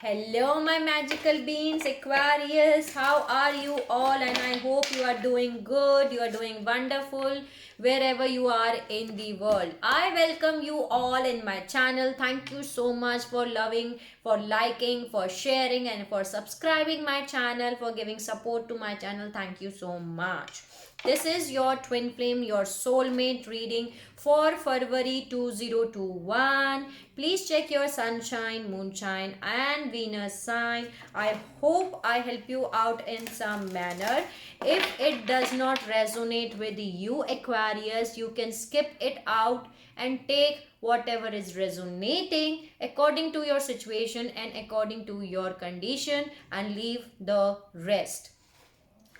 Hello, my magical beings, Aquarius. How are you all? And I hope you are doing good, you are doing wonderful wherever you are in the world. I welcome you all in my channel. Thank you so much for loving, for liking, for sharing, and for subscribing my channel, for giving support to my channel. Thank you so much. This is your twin flame, your soulmate reading for February 2021. Please check your sunshine, moonshine, and Venus sign. I hope I help you out in some manner. If it does not resonate with you, Aquarius, you can skip it out and take whatever is resonating according to your situation and according to your condition and leave the rest.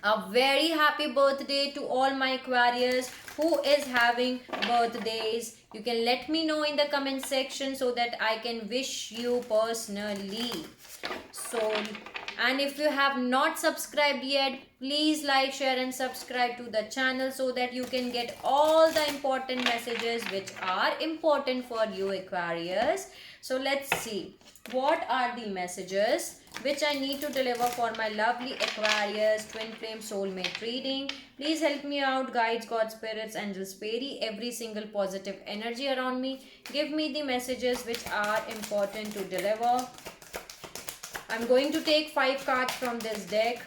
A very happy birthday to all my Aquarius who is having birthdays. You can let me know in the comment section so that I can wish you personally. So, and if you have not subscribed yet, please like, share and subscribe to the channel so that you can get all the important messages which are important for you, Aquarius. So let's see what are the messages which I need to deliver for my lovely Aquarius twin flame soulmate reading. Please help me out, guides, God, spirits, angels, fairy, every single positive energy around me. Give me the messages which are important to deliver. I'm going to take 5 cards from this deck.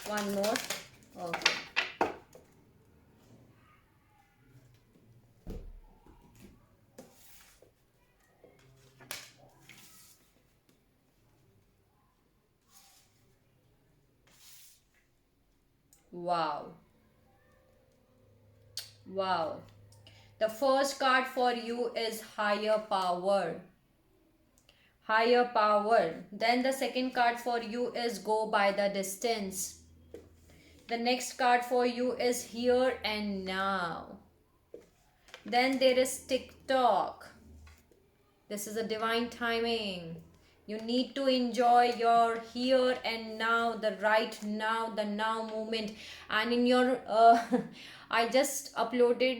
One more. Okay. Wow. Wow. The first card for you is higher power. Higher power. Then the second card for you is go by the distance. The next card for you is here and now. Then there is TikTok. This is a divine timing. You need to enjoy your here and now, the right now, the now moment. And in your, I just uploaded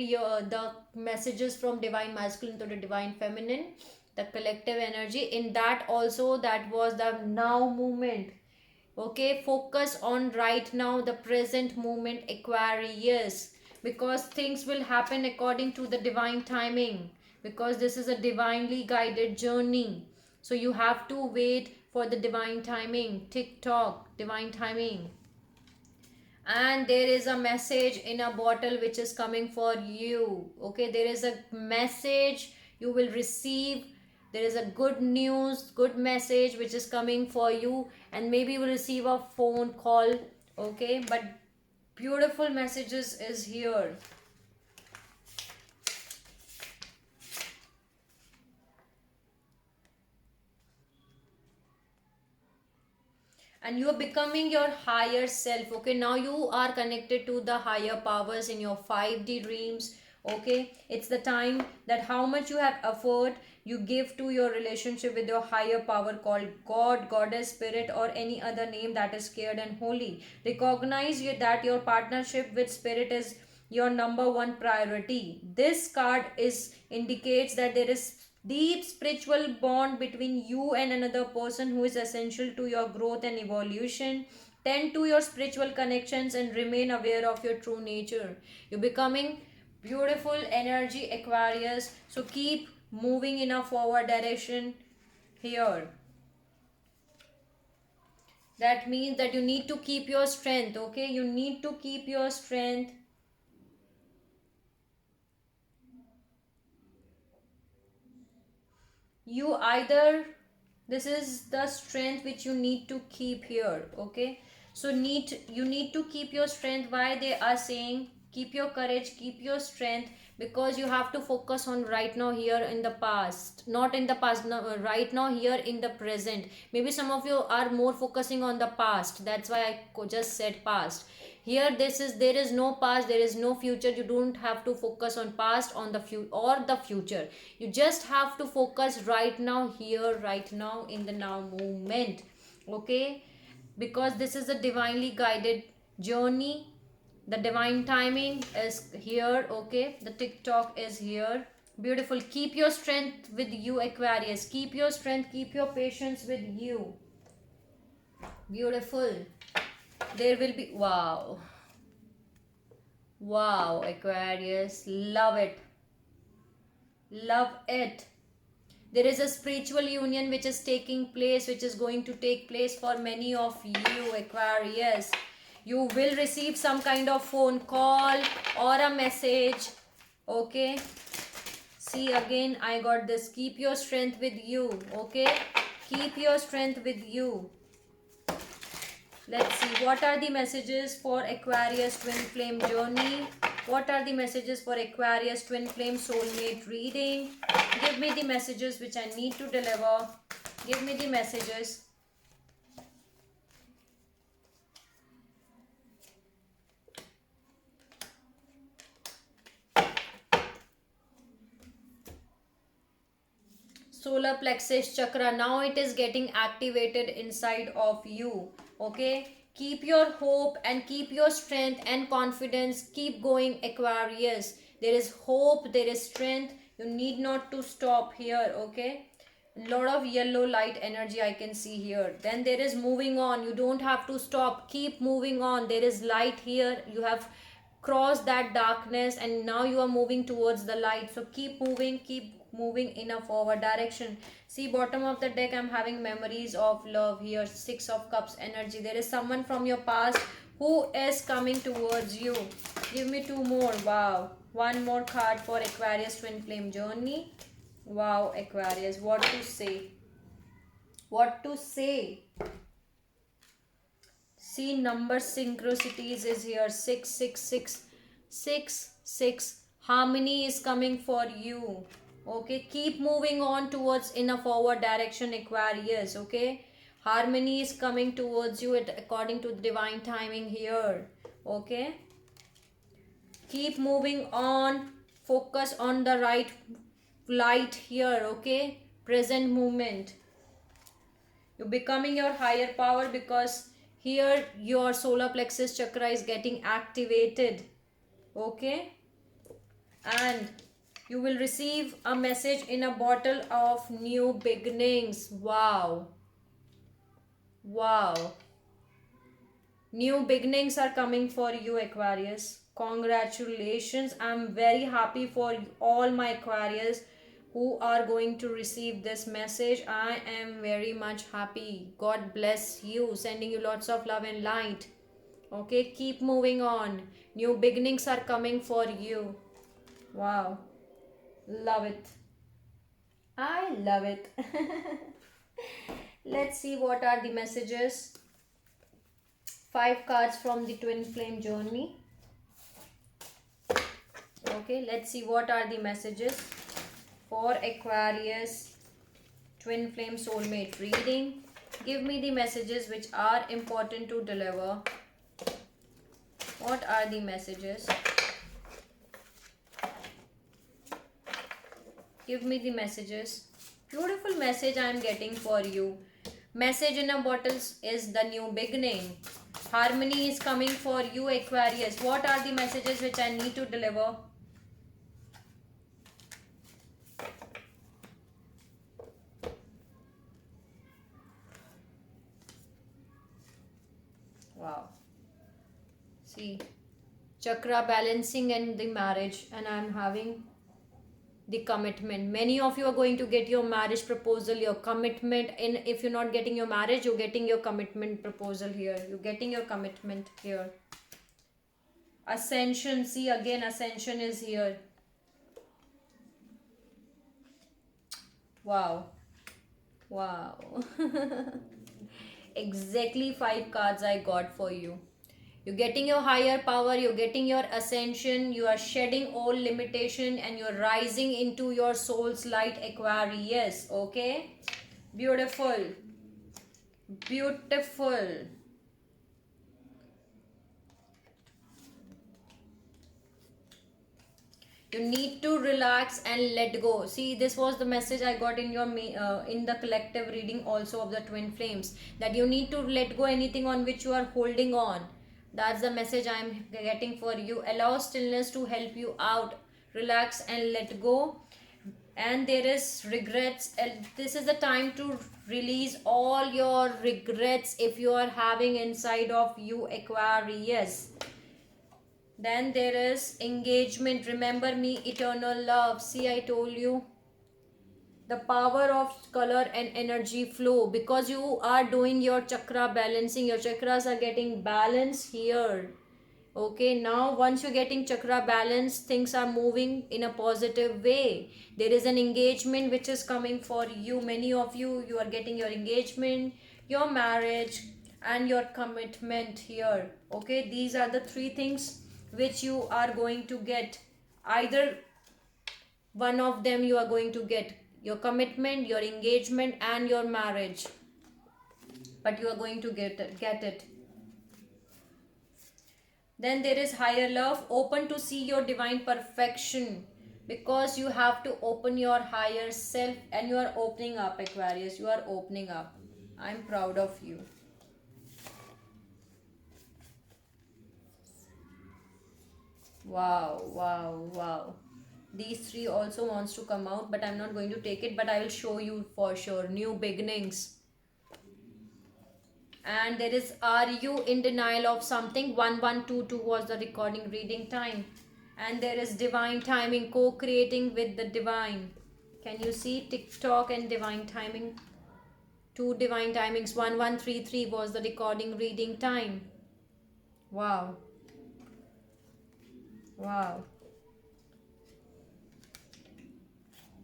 the messages from divine masculine to the divine feminine, the collective energy. In that also, that was the now moment. Okay, focus on right now, the present moment, Aquarius, because things will happen according to the divine timing, because this is a divinely guided journey. So you have to wait for the divine timing. TikTok, divine timing. And there is a message in a bottle which is coming for you. Okay, there is a message you will receive. There is a good news, good message which is coming for you, and maybe you will receive a phone call. Okay, but beautiful messages is here. And you are becoming your higher self. Okay, now you are connected to the higher powers in your 5D dreams. Okay, it's the time that how much you have effort you give to your relationship with your higher power called God, Goddess, Spirit, or any other name that is scared and holy. Recognize that your partnership with Spirit is your number one priority. This card is indicates that there is deep spiritual bond between you and another person who is essential to your growth and evolution. Tend to your spiritual connections and remain aware of your true nature. You're becoming beautiful energy, Aquarius. So keep moving in a forward direction here. That means that you need to keep your strength. Okay, you need to keep your strength. You either, this is the strength which you need to keep here. Okay, so you need to keep your strength. Why they are saying keep your courage, keep your strength? Because you have to focus on right now, here in the past, not in the past, no, right now, here in the present. Maybe some of you are more focusing on the past, that's why I just said past. Here this is, there is no past, there is no future. You don't have to focus on past, on the future. You just have to focus right now, here, right now, in the now moment. Okay, because this is a divinely guided journey. The divine timing is here. Okay, the TikTok is here. Beautiful. Keep your strength with you, Aquarius. Keep your strength, keep your patience with you. Beautiful. There will be, wow. Wow, Aquarius. Love it. Love it. There is a spiritual union which is taking place, which is going to take place for many of you, Aquarius. You will receive some kind of phone call or a message. Okay. See, again, I got this. Keep your strength with you. Okay. Keep your strength with you. Let's see. What are the messages for Aquarius twin flame journey? What are the messages for Aquarius twin flame soulmate reading? Give me the messages which I need to deliver. Give me the messages. Solar plexus chakra, now it is getting activated inside of you. Okay, keep your hope and keep your strength and confidence. Keep going, Aquarius. There is hope, there is strength. You need not to stop here. Okay, a lot of yellow light energy I can see here. Then there is moving on. You don't have to stop, keep moving on. There is light here. You have crossed that darkness and now you are moving towards the light. So keep moving in a forward direction. See, bottom of the deck, I'm having memories of love here. 6 of Cups energy. There is someone from your past who is coming towards you. Give me 2 more. Wow. One more card for Aquarius twin flame journey. Wow, Aquarius, what to say? What to say? See, number synchronicities is here. 666. 6. Harmony is coming for you. Okay, keep moving on towards in a forward direction, Aquarius. Okay, harmony is coming towards you according to divine timing here. Okay, keep moving on. Focus on the right light here. Okay, present moment. You're becoming your higher power because here your solar plexus chakra is getting activated. Okay, and you will receive a message in a bottle of new beginnings. Wow. Wow. New beginnings are coming for you, Aquarius. Congratulations. I'm very happy for all my Aquarius who are going to receive this message. I am very much happy. God bless you. Sending you lots of love and light. Okay, keep moving on. New beginnings are coming for you. Wow. Love it. I love it. Let's see what are the messages. 5 cards from the twin flame journey. Okay, let's see what are the messages for Aquarius twin flame soulmate reading. Give me the messages which are important to deliver. What are the messages? Give me the messages. Beautiful message I am getting for you. Message in a bottle is the new beginning. Harmony is coming for you, Aquarius. What are the messages which I need to deliver? Wow. See, chakra balancing and the marriage, and I am having the commitment. Many of you are going to get your marriage proposal, your commitment. In if you're not getting your marriage, you're getting your commitment proposal here. You're getting your commitment here. Ascension. See, again, ascension is here. Wow. Wow. Exactly 5 cards I got for you. You're getting your higher power, you're getting your ascension, you are shedding all limitation and you're rising into your soul's light, Aquarius. Okay? Beautiful. Beautiful. You need to relax and let go. See, this was the message I got in your in the collective reading also of the twin flames, that you need to let go anything on which you are holding on. That's the message I am getting for you. Allow stillness to help you out. Relax and let go. and there is regrets, and this is the time to release all your regrets if you are having inside of you, Aquarius. Then there is engagement, remember me, eternal love. See, I told you the power of color and energy flow, because you are doing your chakra balancing, your chakras are getting balanced here. Okay, now once you're getting chakra balance, things are moving in a positive way. There is an engagement which is coming for you. Many of you, you are getting your engagement, your marriage, and your commitment here. Okay, these are the three things which you are going to get. Either one of them you are going to get, your commitment, your engagement, and your marriage, but you are going to get it. Then there is higher love, open to see your divine perfection, because you have to open your higher self, and you are opening up, Aquarius. You are opening up. I'm proud of you. Wow, wow, wow. These three also wants to come out, but I'm not going to take it, but I will show you for sure. New beginnings. And there is, are you in denial of something? 1122 was the recording reading time. And there is divine timing, co-creating with the divine. Can you see TikTok and divine timing? Two divine timings. 1133 was the recording reading time. Wow. Wow.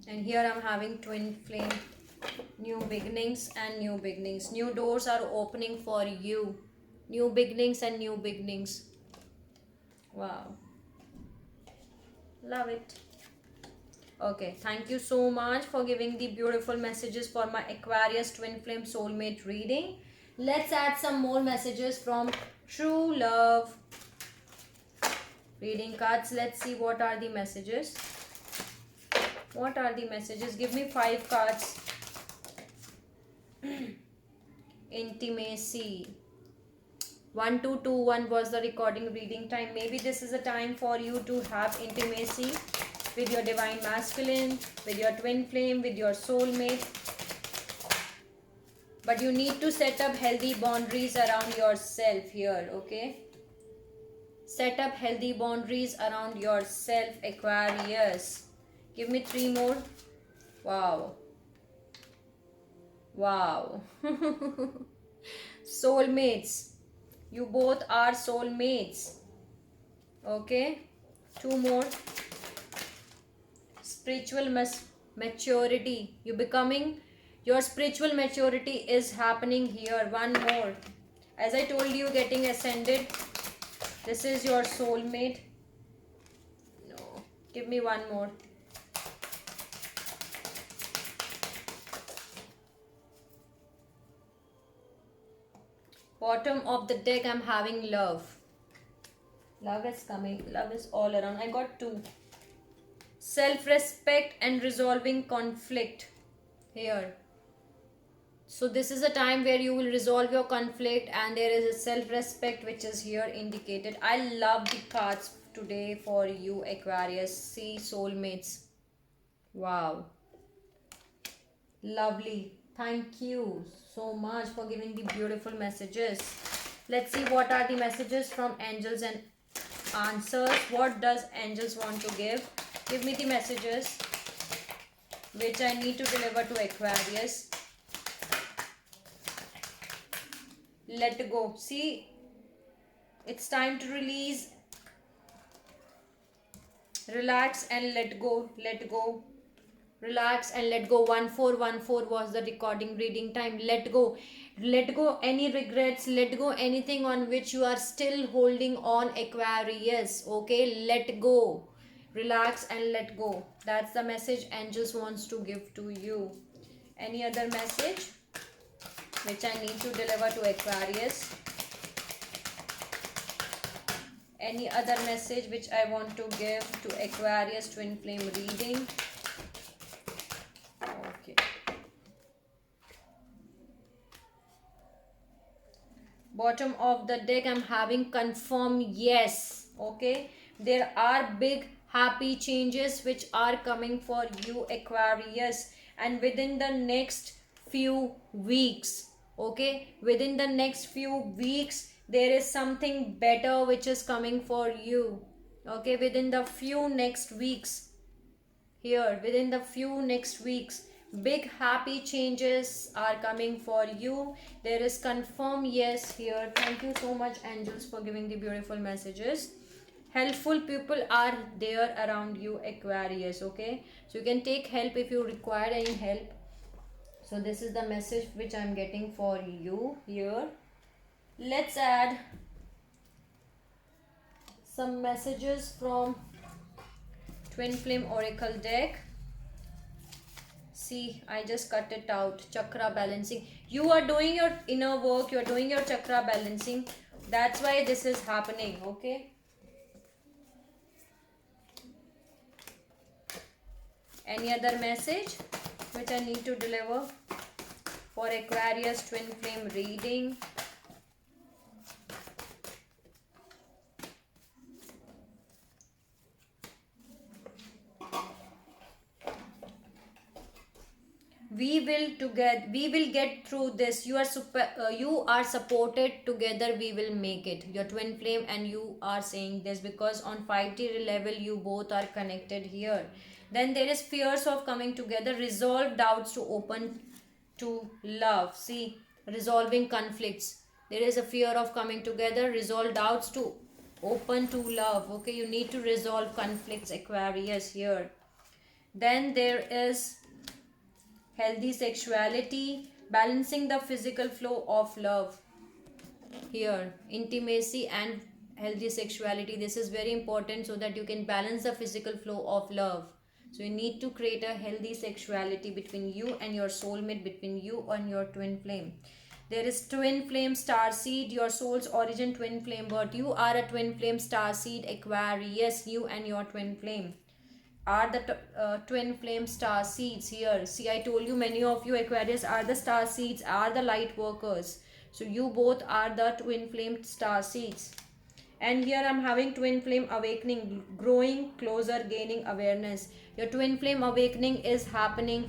And here I'm having twin flame. New beginnings and new beginnings. New doors are opening for you. New beginnings and new beginnings. Wow. Love it. Okay, thank you so much for giving the beautiful messages for my Aquarius twin flame soulmate reading. Let's add some more messages from True Love reading cards. Let's see what are the messages. What are the messages? Give me 5 cards. Intimacy. 1221 was the recording reading time. Maybe this is a time for you to have intimacy with your divine masculine, with your twin flame, with your soulmate. But you need to set up healthy boundaries around yourself here, okay? Set up healthy boundaries around yourself, Aquarius. Give me 3 more. Wow. Wow. Soulmates. You both are soulmates. Okay. 2 more. Spiritual maturity. You becoming, your spiritual maturity is happening here. 1 more. As I told you, getting ascended. This is your soulmate. No. Give me 1 more. Bottom of the deck, I'm having love. Love is coming. Love is all around. I got 2. Self-respect and resolving conflict here. So this is a time where you will resolve your conflict, and there is a self-respect which is here indicated. I love the cards today for you, Aquarius. See, soulmates. Wow. Lovely. Thank you so much for giving the beautiful messages. Let's see what are the messages from angels and answers. What does angels want to give? Give me the messages which I need to deliver to Aquarius. Let go. See, it's time to release, relax and let go. Let go. Relax and let go. 1414 was the recording reading time. Let go. Let go any regrets. Let go anything on which you are still holding on, Aquarius. Okay, let go. Relax and let go. That's the message angels wants to give to you. Any other message which I need to deliver to Aquarius? Any other message which I want to give to Aquarius twin flame reading? Okay. Bottom of the deck, I'm having confirm yes. Okay. There are big happy changes which are coming for you, Aquarius, and within the next few weeks. Okay, within the next few weeks there is something better which is coming for you. Okay, within the few next weeks, here within the few next weeks, big happy changes are coming for you. There is confirm yes here. Thank you so much, angels, for giving the beautiful messages. Helpful people are there around you, Aquarius. Okay, so you can take help if you require any help. So this is the message which I'm getting for you here. Let's add some messages from Twin Flame Oracle deck. See, I just cut it out. Chakra balancing. You are doing your inner work. You are doing your chakra balancing. That's why this is happening. Okay. Any other message which I need to deliver for Aquarius Twin Flame reading? We will get through this. You are supported. Together we will make it. Your twin flame and you are saying this because on 5D level you both are connected here. Then there is fears of coming together. Resolve doubts to open to love. See, resolving conflicts. There is a fear of coming together. Resolve doubts to open to love. Okay, you need to resolve conflicts, Aquarius, here. Then there is healthy sexuality, balancing the physical flow of love here. Intimacy and healthy sexuality, this is very important so that you can balance the physical flow of love. So you need to create a healthy sexuality between you and your soulmate, between you and your twin flame. There is twin flame star seed, your soul's origin twin flame birth. You are a twin flame star seed, Aquarius. You and your twin flame are the twin flame star seeds here. See, I told you many of you, Aquarius, are the star seeds, are the light workers. So you both are the twin flame star seeds. And here I'm having twin flame awakening, growing closer, gaining awareness. Your twin flame awakening is happening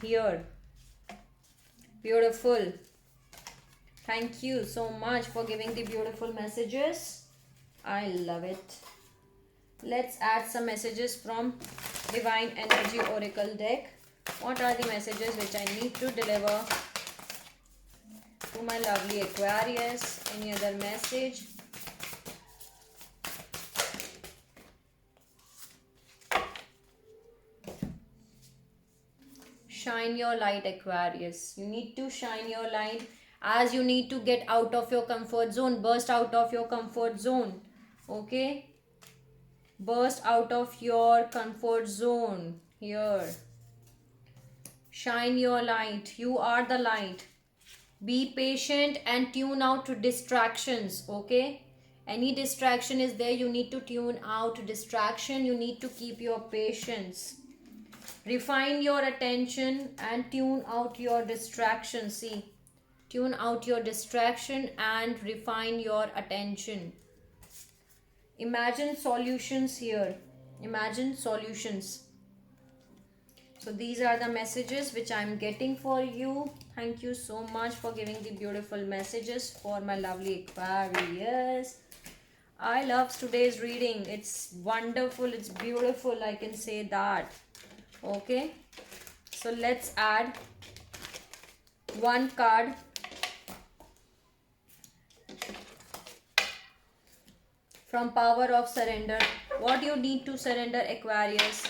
here. Beautiful. Thank you so much for giving the beautiful messages. I love it. Let's add some messages from Divine Energy Oracle deck. What are the messages which I need to deliver to my lovely Aquarius? Any other message? Shine your light, Aquarius. You need to shine your light, as you need to get out of your comfort zone. Burst out of your comfort zone. Okay? Burst out of your comfort zone here. Shine your light. You are the light. Be patient and tune out to distractions. Okay, any distraction is there, you need to tune out distraction. You need to keep your patience. Refine your attention and tune out your distraction. See, tune out your distraction and refine your attention. Imagine solutions here. Imagine solutions. So these are the messages which I'm getting for you. Thank you so much for giving the beautiful messages for my lovely Aquarius. I love today's reading. It's wonderful. It's beautiful. I can say that. Okay. So let's add one card. From Power of Surrender. What you need to surrender, Aquarius?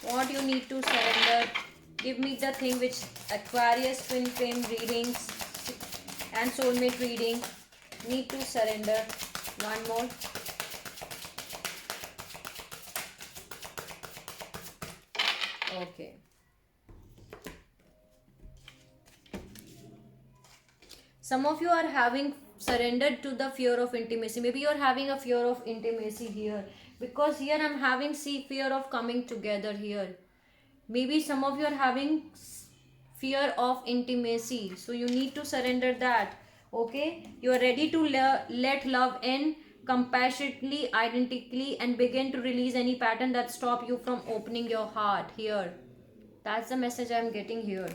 What you need to surrender? Give me the thing which Aquarius twin flame readings and soulmate reading need to surrender. One more. Okay. Some of you are having surrendered to the fear of intimacy. Maybe you are having a fear of intimacy here, because here I'm having fear of coming together here. Maybe some of you are having fear of intimacy, so you need to surrender that. Okay, you are ready to let love in, compassionately, identically, and begin to release any pattern that stop you from opening your heart here. That's the message I'm getting here.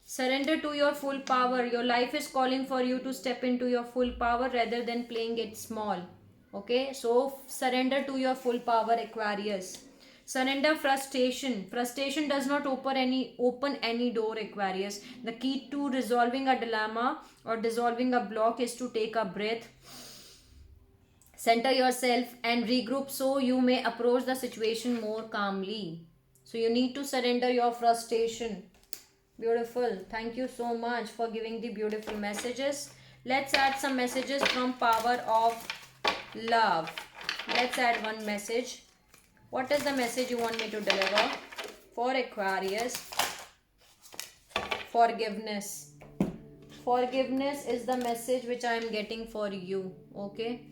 Surrender to your full power. Your life is calling for you to step into your full power rather than playing it small. Okay, so surrender to your full power, Aquarius. Surrender frustration. Frustration does not open any door, Aquarius. The key to resolving a dilemma or dissolving a block is to take a breath, center yourself, and regroup so you may approach the situation more calmly. So you need to surrender your frustration. Beautiful. Thank you so much for giving the beautiful messages. Let's add some messages from Power of Love. Let's add one message. What is the message you want me to deliver for Aquarius? Forgiveness. Forgiveness is the message which I am getting for you. Okay.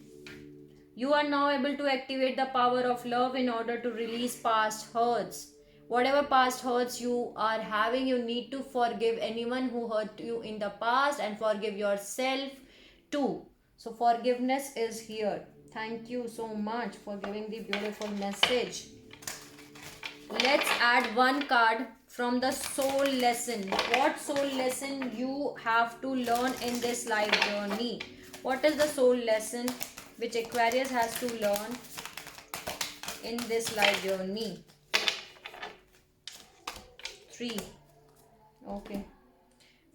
You are now able to activate the power of love in order to release past hurts. Whatever past hurts you are having, you need to forgive anyone who hurt you in the past and forgive yourself too. So forgiveness is here. Thank you so much for giving the beautiful message. Let's add one card from the soul lesson. What soul lesson you have to learn in this life journey? What is the soul lesson which Aquarius has to learn in this life journey? 3. Okay.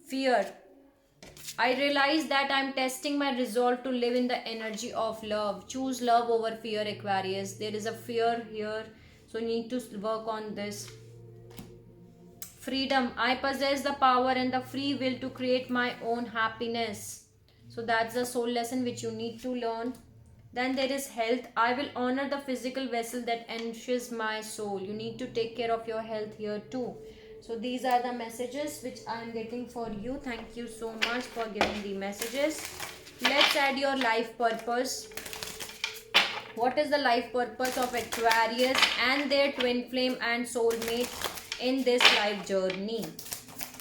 Fear. I realize that I'm testing my resolve to live in the energy of love. Choose love over fear, Aquarius. There is a fear here, so you need to work on this. Freedom. I possess the power and the free will to create my own happiness. So that's the soul lesson which you need to learn. Then there is health. I will honor the physical vessel that enriches my soul. You need to take care of your health here too. So these are the messages which I am getting for you. Thank you so much for giving the messages. Let's add your life purpose. What is the life purpose of Aquarius and their twin flame and soulmate in this life journey?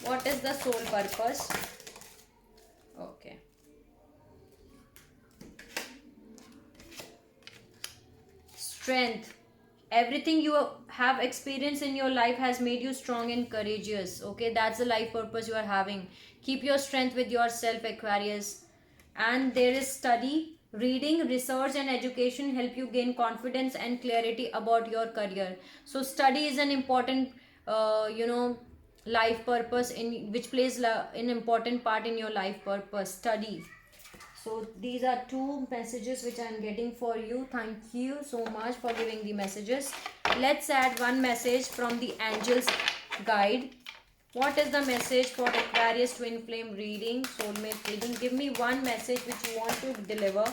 What is the soul purpose? Okay. Strength. Everything you have experienced in your life has made you strong and courageous. Okay, that's the life purpose you are having. Keep your strength with yourself, Aquarius. And there is study, reading, research, and education help you gain confidence and clarity about your career. So study is an important life purpose in which plays an important part in your life purpose. Study. So these are two messages which I am getting for you. Thank you so much for giving the messages. Let's add one message from the Angels Guide. What is the message for Aquarius twin flame reading, soulmate reading? Give me one message which you want to deliver.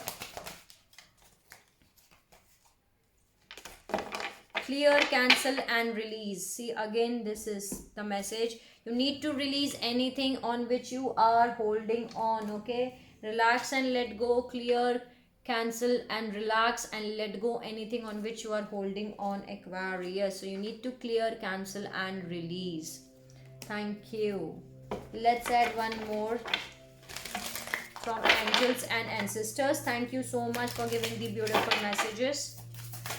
Clear, cancel, and release. See, again, this is the message. You need to release anything on which you are holding on. Okay. Relax and let go. Clear, cancel, and relax and let go anything on which you are holding on, Aquarius. So you need to clear, cancel, and release. Thank you. Let's add one more from angels and ancestors. Thank you so much for giving the beautiful messages.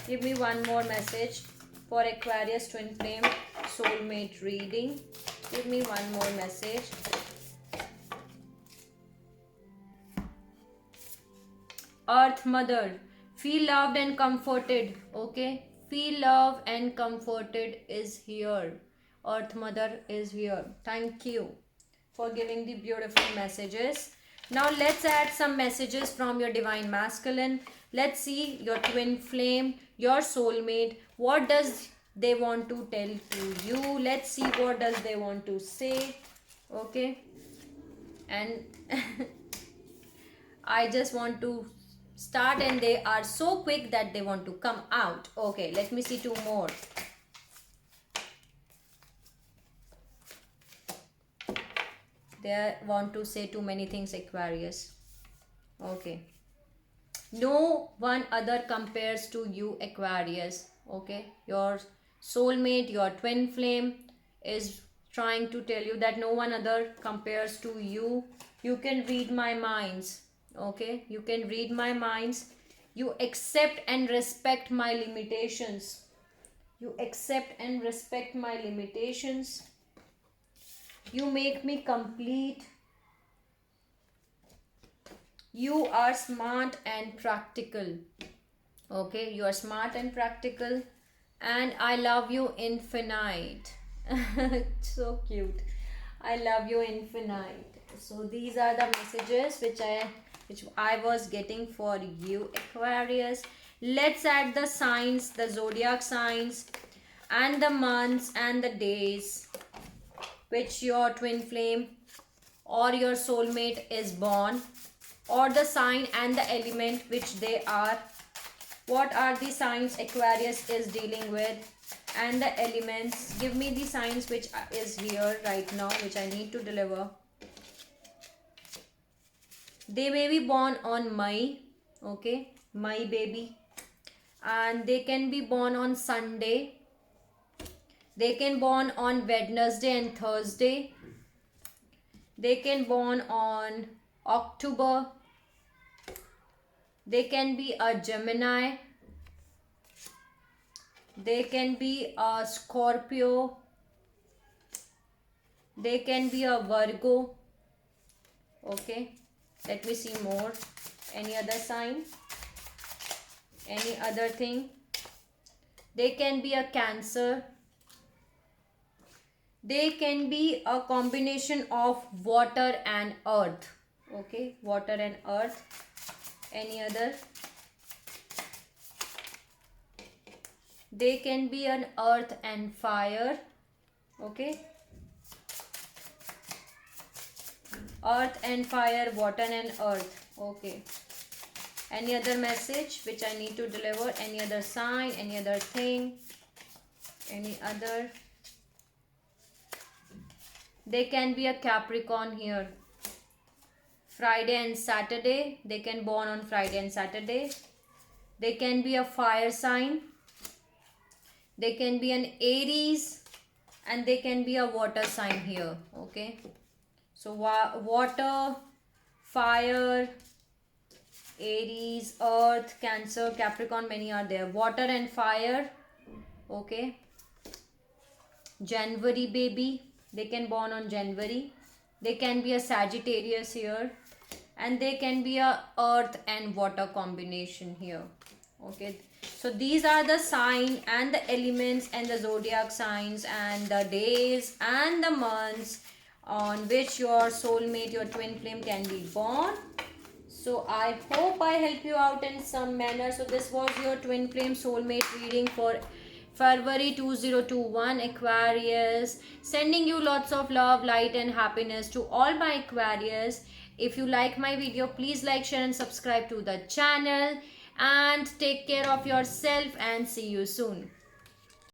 Give me one more message for Aquarius twin flame soulmate reading. Give me one more message. Earth Mother, feel loved and comforted. Okay, feel loved and comforted is here. Earth Mother is here. Thank you for giving the beautiful messages. Now let's add some messages from your Divine Masculine. Let's see your twin flame, your soulmate. What does they want to tell to you? Let's see what does they want to say. Okay, and I just want to start and they are so quick that they want to come out. Okay, let me see two more. They want to say too many things, Aquarius. Okay. No one other compares to you, Aquarius. Okay. Your soulmate, your twin flame is trying to tell you that no one other compares to you. You can read my minds. Okay, you can read my minds. You accept and respect my limitations. You accept and respect my limitations. You make me complete. You are smart and practical. Okay, you are smart and practical. And I love you infinite. So cute. I love you infinite. So these are the messages which I was getting for you, Aquarius. Let's add the signs, the zodiac signs, and the months and the days which your twin flame or your soulmate is born, or the sign and the element which they are. What are the signs Aquarius is dealing with and the elements? Give me the signs which is here right now, which I need to deliver. They may be born on May, okay, May baby, and they can be born on Sunday. They can born on Wednesday and Thursday. They can born on October. They can be a Gemini. They can be a Scorpio. They can be a Virgo. Okay, let me see more. Any other sign? Any other thing? They can be a Cancer. They can be a combination of water and earth. Okay, water and earth. Any other? They can be an earth and fire. Okay, earth and fire, water and earth. Okay, any other message which I need to deliver? Any other sign? Any other thing? Any other? They can be a Capricorn here. Friday and Saturday. They can born on Friday and Saturday. They can be a fire sign. They can be an Aries, and they can be a water sign here. Okay, so water, fire, Aries, earth, Cancer, Capricorn, many are there. Water and fire. Okay, January baby. They can born on January. They can be a Sagittarius here, and they can be a earth and water combination here. Okay, so these are the sign and the elements and the zodiac signs and the days and the months on which your soulmate, your twin flame can be born. So I hope I help you out in some manner. So this was your twin flame soulmate reading for February 2021, Aquarius. Sending you lots of love, light and happiness to all my Aquarius. If you like my video, please like, share and subscribe to the channel. And take care of yourself and see you soon.